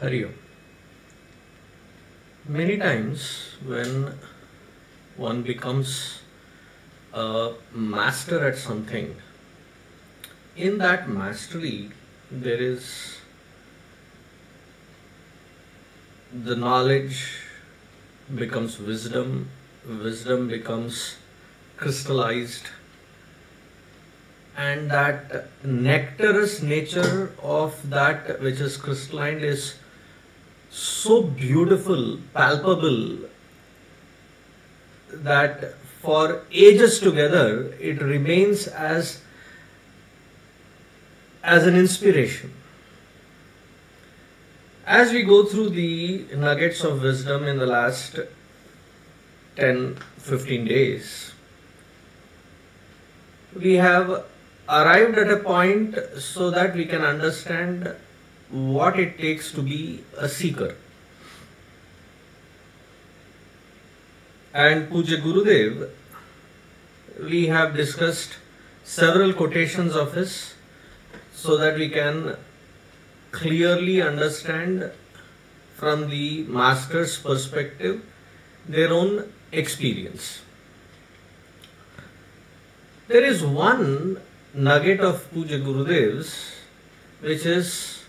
Hari Om. Many times when one becomes a master at something, in that mastery there is the knowledge becomes wisdom, wisdom becomes crystallized, and that nectarous nature of that which is crystalline is so beautiful, palpable, that for ages together it remains as an inspiration. As we go through the nuggets of wisdom in the last 10-15 days, we have arrived at a point so that we can understand what it takes to be a seeker. And Pujya Gurudev, we have discussed several quotations of his so that we can clearly understand from the master's perspective their own experience. There is one nugget of Pujya Gurudev's which is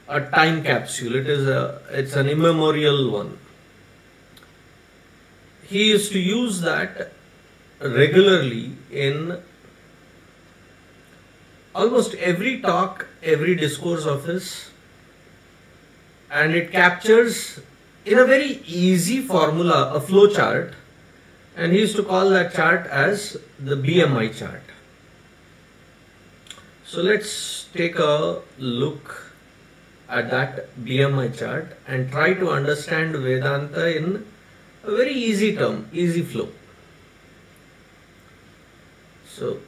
a time capsule. It's an immemorial one. He used to use that regularly in almost every talk, every discourse of his, and it captures in a very easy formula a flow chart, and he used to call that chart as the BMI chart. So let's take a look at that BMI chart and try to understand Vedanta in a very easy term, easy flow. So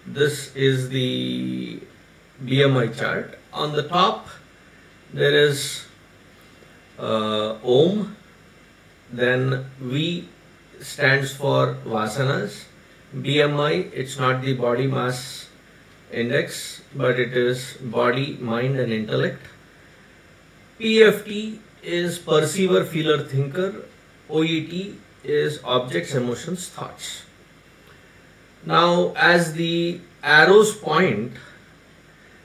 this is the BMI chart. On the top there is Om, then V stands for Vasanas. BMI, it's not the body mass index, but it is body, mind and intellect. PFT is perceiver, feeler, thinker. OET is objects, emotions, thoughts. Now as the arrows point,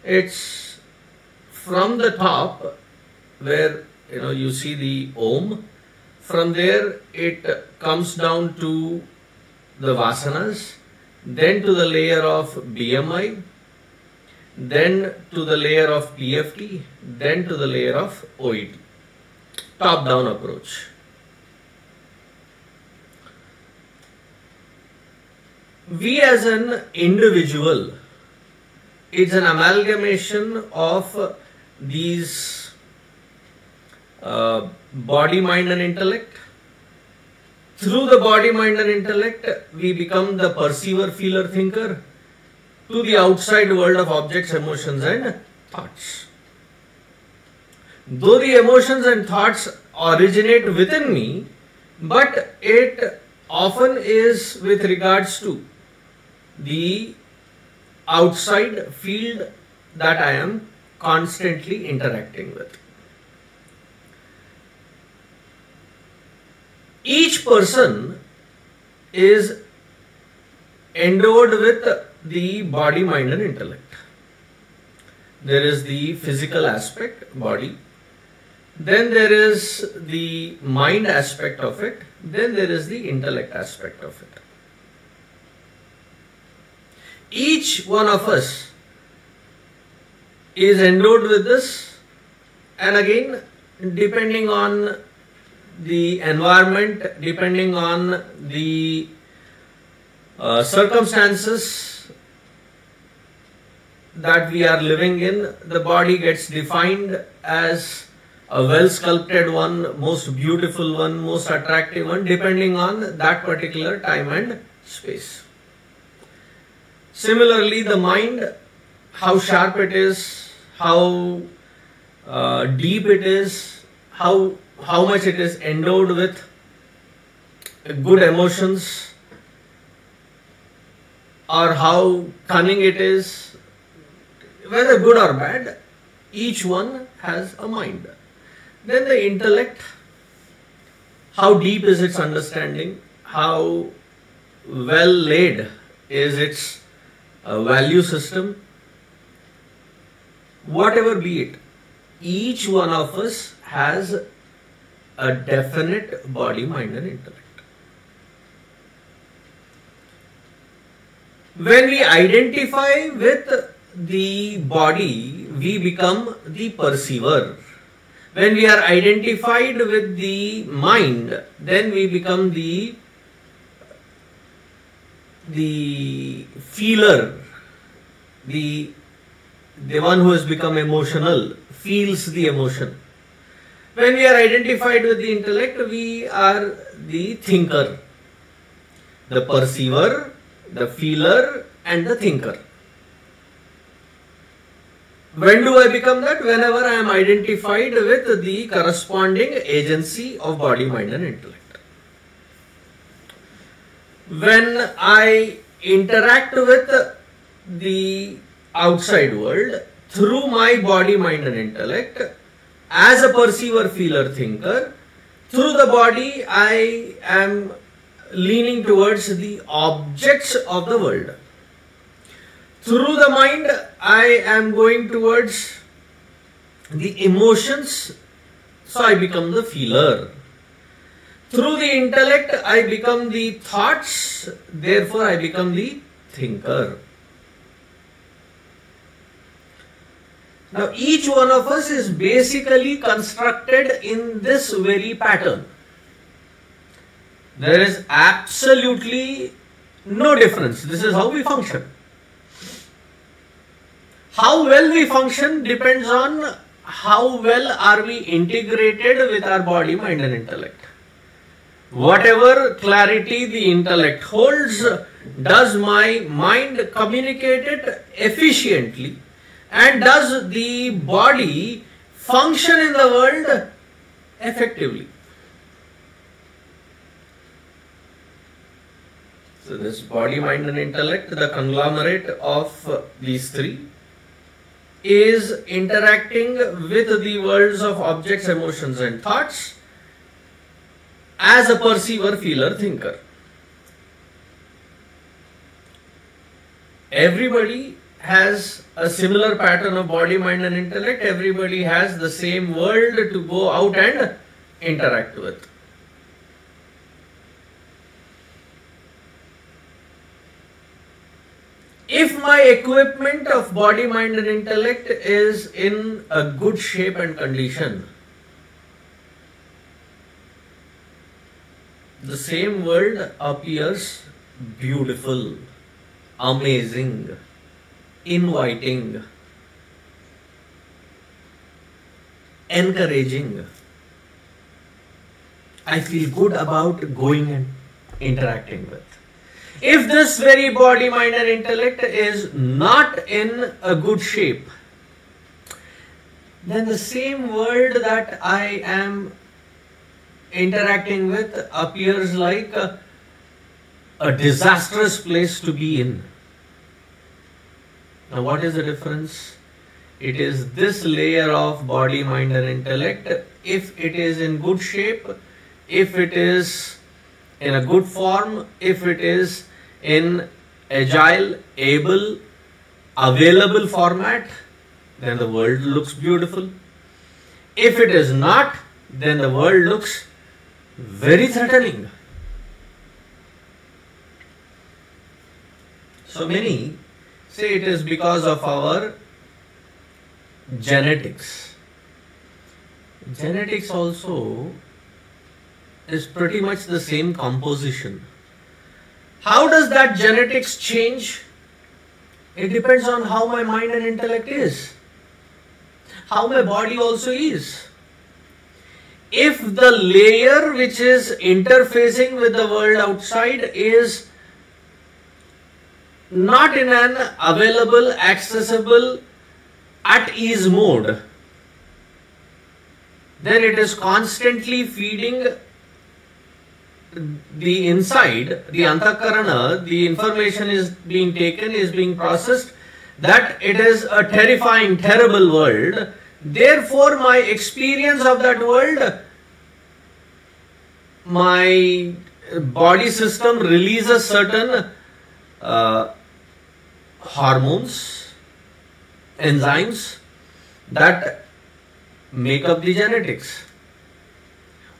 it's from the top where you see the Om. From there it comes down to the Vasanas, then to the layer of BMI, then to the layer of PFT, then to the layer of OET. Top-down approach. We as an individual, it's an amalgamation of these body, mind and intellect. Through the body, mind and intellect, we become the perceiver, feeler, thinker to the outside world of objects, emotions and thoughts. Though the emotions and thoughts originate within me, but it often is with regards to the outside field that I am constantly interacting with. Each person is endowed with the body, mind and intellect. There is the physical aspect, body. Then there is the mind aspect of it. Then there is the intellect aspect of it. Each one of us is endowed with this, and again, depending on the environment, depending on the circumstances that we are living in, the body gets defined as a well sculpted one, most beautiful one, most attractive one, depending on that particular time and space. Similarly, the mind, how sharp it is, how deep it is, how much it is endowed with good emotions, or how cunning it is, whether good or bad, each one has a mind. Then the intellect, how deep is its understanding, how well laid is its value system, whatever be it, each one of us has a definite body, mind and intellect. When we identify with the body, we become the perceiver. When we are identified with the mind, then we become the feeler, the one who has become emotional, feels the emotion. When we are identified with the intellect, we are the thinker, the perceiver, the feeler and the thinker. When do I become that? Whenever I am identified with the corresponding agency of body, mind and intellect. When I interact with the outside world through my body, mind and intellect, as a perceiver, feeler, thinker, through the body I am leaning towards the objects of the world. Through the mind I am going towards the emotions, so I become the feeler. Through the intellect I become the thoughts, therefore I become the thinker. Now each one of us is basically constructed in this very pattern. There is absolutely no difference. This is how we function. How well we function depends on how well are we integrated with our body, mind and intellect. Whatever clarity the intellect holds, does my mind communicate it efficiently? And does the body function in the world effectively? So this body, mind and intellect, the conglomerate of these three, is interacting with the worlds of objects, emotions and thoughts as a perceiver, feeler, thinker. Everybody has a similar pattern of body, mind and intellect. Everybody has the same world to go out and interact with. If my equipment of body, mind and intellect is in a good shape and condition, the same world appears beautiful, amazing, inviting, encouraging. I feel good about going and interacting with. If this very body, mind and intellect is not in a good shape, then the same world that I am interacting with appears like a disastrous place to be in. Now what is the difference? It is this layer of body, mind and intellect. If it is in good shape, if it is in a good form, if it is in agile, able, available format, then the world looks beautiful. If it is not, then the world looks very threatening. So many say it is because of our genetics. Genetics also is pretty much the same composition. How does that genetics change? It depends on how my mind and intellect is, how my body also is. If the layer which is interfacing with the world outside is not in an available, accessible, at ease mode, then it is constantly feeding the inside, the antakarana, the information is being taken, is being processed, that it is a terrifying, terrible world. Therefore, my experience of that world, my body system releases certain hormones, enzymes that make up the genetics.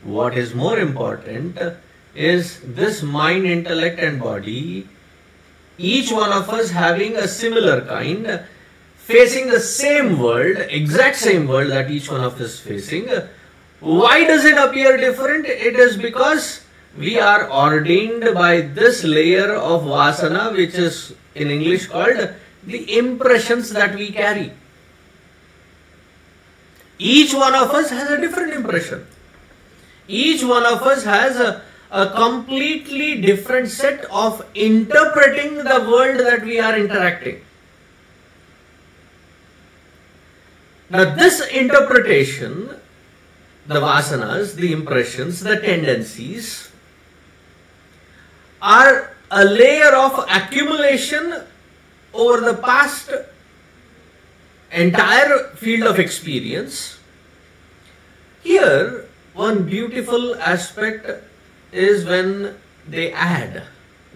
What is more important is this mind, intellect and body, each one of us having a similar kind, facing the same world, exact same world that each one of us is facing. Why does it appear different? It is because we are ordained by this layer of vasana, which is in English called the impressions that we carry. Each one of us has a different impression. Each one of us has a completely different set of interpreting the world that we are interacting. Now this interpretation, the vasanas, the impressions, the tendencies, are a layer of accumulation over the past entire field of experience. Here, one beautiful aspect is when they add,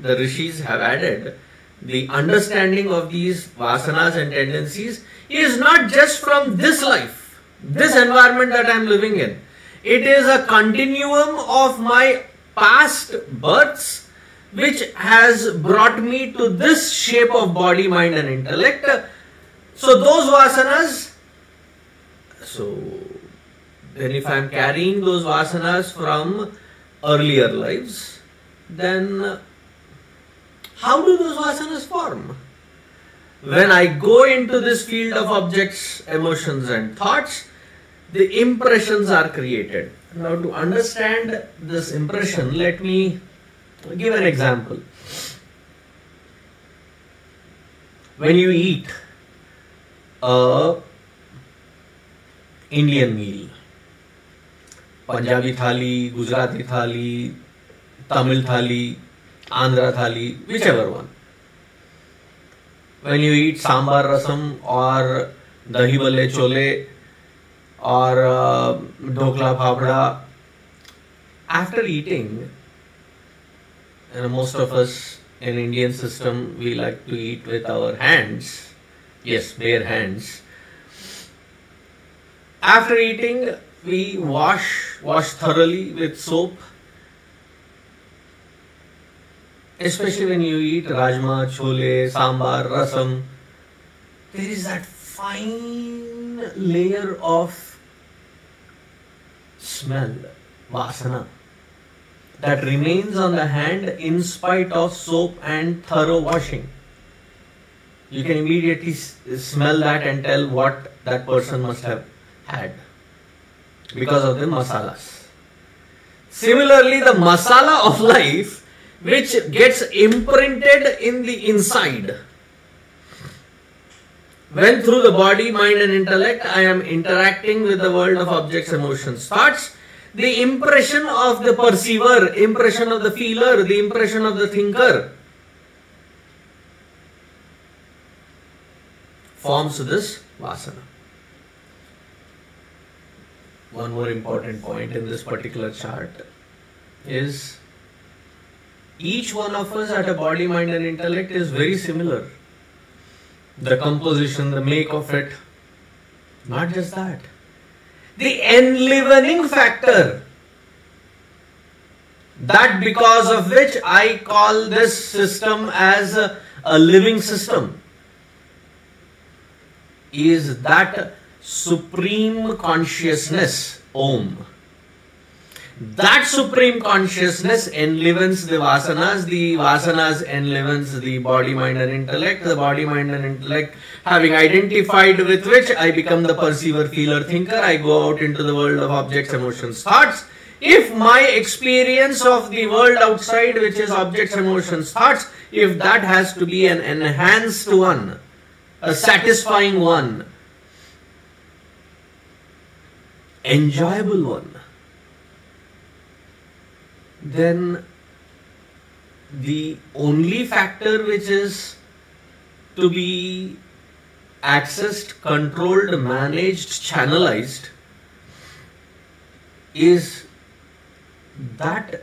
the rishis have added, the understanding of these vasanas and tendencies is not just from this life, this environment that I am living in. It is a continuum of my past births which has brought me to this shape of body, mind and intellect. So those vasanas, then if I am carrying those vasanas from earlier lives, then how do those vasanas form? When I go into this field of objects, emotions and thoughts, the impressions are created. Now to understand this impression, let me give an example. When you eat a Indian meal, Punjabi thali, Gujarati thali, Tamil thali, Andhra thali, whichever one. When you eat sambar rasam or dahi balle chole or dhokla phapda, after eating, most of us in Indian system, we like to eat with our hands, yes, bare hands. After eating, we wash thoroughly with soap. Especially when you eat rajma, chole, sambar, rasam, there is that fine layer of smell, vasana, that remains on the hand in spite of soap and thorough washing. You can immediately smell that and tell what that person must have had because of the masalas. Similarly, the masala of life which gets imprinted in the inside. When through the body, mind and intellect, I am interacting with the world of objects, emotions, thoughts, the impression of the perceiver, impression of the feeler, the impression of the thinker forms this vasana. One more important point in this particular chart is each one of us at a body, mind and intellect is very similar. The composition, the make of it, not just that. The enlivening factor, that because of which I call this system as a living system, is that supreme consciousness, Om. That supreme consciousness enlivens the vasanas enlivens the body, mind and intellect, the body, mind and intellect having identified with which I become the perceiver, feeler, thinker, I go out into the world of objects, emotions, thoughts. If my experience of the world outside, which is objects, emotions, thoughts, if that has to be an enhanced one, a satisfying one, enjoyable one, then the only factor which is to be accessed, controlled, managed, channelized is that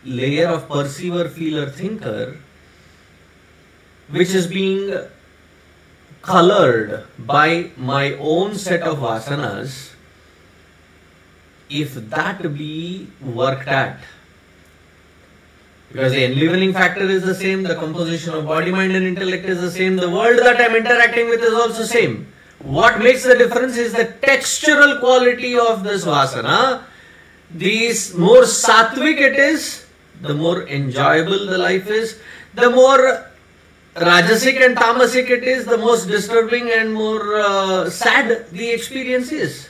layer of perceiver, feeler, thinker which is being colored by my own set of vasanas. If that be worked at, because the enlivening factor is the same, the composition of body, mind and intellect is the same, the world that I am interacting with is also same. What makes the difference is the textural quality of this vasana. The more sattvic it is, the more enjoyable the life is. The more rajasic and tamasic it is, the most disturbing and more sad the experience is.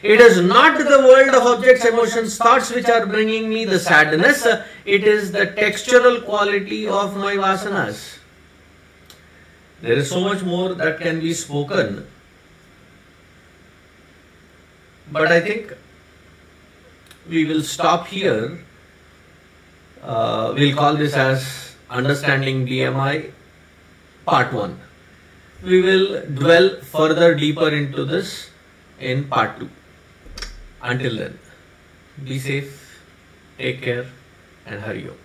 It is not the world of objects, emotions, thoughts which are bringing me the sadness. It is the textural quality of my vasanas. There is so much more that can be spoken. But I think we will stop here. We'll call this as Understanding DMI Part 1. We will dwell further deeper into this in Part 2. Until then, be safe, take care, and Hari Om.